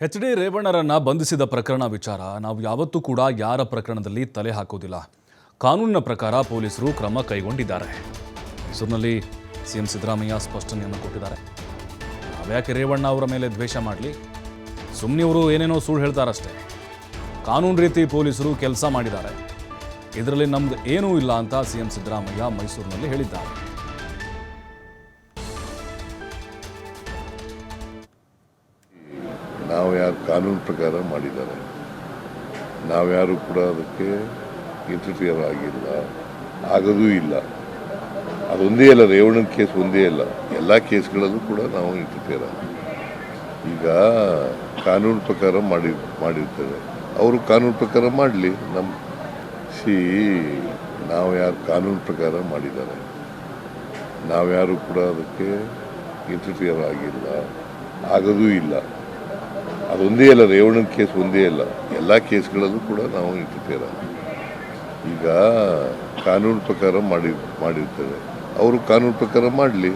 H D. ರೇವಣ್ಣರನ್ನ ಬಂಧಿಸಿದ ಪ್ರಕರಣ ವಿಚಾರ ನಾವು ಯಾವತ್ತೂ ಕೂಡ ಯಾರ ಪ್ರಕರಣದಲ್ಲಿ ತಲೆ ಹಾಕೋದಿಲ್ಲ. ಕಾನೂನಿನ ಪ್ರಕಾರ ಪೊಲೀಸರು ಕ್ರಮ ಕೈಗೊಂಡಿದ್ದಾರೆ. ಮೈಸೂರಿನಲ್ಲಿ ಸಿಎಂ ಸಿದ್ದರಾಮಯ್ಯ ಸ್ಪಷ್ಟನೆಯನ್ನು ಕೊಟ್ಟಿದ್ದಾರೆ. ನಾವ್ಯಾಕೆ ರೇವಣ್ಣ ಅವರ ಮೇಲೆ ದ್ವೇಷ ಮಾಡಲಿ, ಸುಮ್ಮನೆ ಇವರು ಏನೇನೋ ಸುಳ್ಳು ಹೇಳ್ತಾರಷ್ಟೇ. ಕಾನೂನು ರೀತಿ ಪೊಲೀಸರು ಕೆಲಸ ಮಾಡಿದ್ದಾರೆ, ಇದರಲ್ಲಿ ನಮ್ದು ಏನೂ ಇಲ್ಲ ಅಂತ ಸಿಎಂ ಸಿದ್ದರಾಮಯ್ಯ ಮೈಸೂರಿನಲ್ಲಿ ಹೇಳಿದ್ದಾರೆ. ನಾವು ಯಾರು ಕಾನೂನು ಪ್ರಕಾರ ಮಾಡಿದ್ದಾರೆ, ನಾವ್ಯಾರು ಕೂಡ ಅದಕ್ಕೆ ಇಂಟರ್ಫಿಯರ್ ಆಗಿಲ್ಲ, ಆಗೋದೂ ಇಲ್ಲ. ಅದೊಂದೇ ಅಲ್ಲ, ರೇವಣ್ಣನ ಕೇಸ್ ಒಂದೇ ಅಲ್ಲ, ಎಲ್ಲ ಕೇಸ್ಗಳಲ್ಲೂ ಕೂಡ ನಾವು ಇಂಟರ್ಫಿಯರ್ ಆಗ. ಈಗ ಕಾನೂನು ಪ್ರಕಾರ ಮಾಡಿರ್ತೇವೆ, ಅವರು ಕಾನೂನು ಪ್ರಕಾರ ಮಾಡಲಿ. ನಾವು ಯಾರು ಕಾನೂನು ಪ್ರಕಾರ ಮಾಡಿದ್ದಾರೆ, ನಾವ್ಯಾರು ಕೂಡ ಅದಕ್ಕೆ ಇಂಟರ್ಫಿಯರ್ ಆಗಿಲ್ಲ, ಆಗೋದೂ ಇಲ್ಲ. ಅದೊಂದೇ ಅಲ್ಲ, ರೇವಣ್ಣನ ಕೇಸ್ ಒಂದೇ ಅಲ್ಲ, ಎಲ್ಲ ಕೇಸ್ಗಳಲ್ಲೂ ಕೂಡ ನಾವು ಇಂಟರ್ಫಿಯರ್ ಆಗ. ಈಗ ಕಾನೂನು ಪ್ರಕಾರ ಮಾಡಿರ್ತೇವೆ, ಅವರು ಕಾನೂನು ಪ್ರಕಾರ ಮಾಡಲಿ.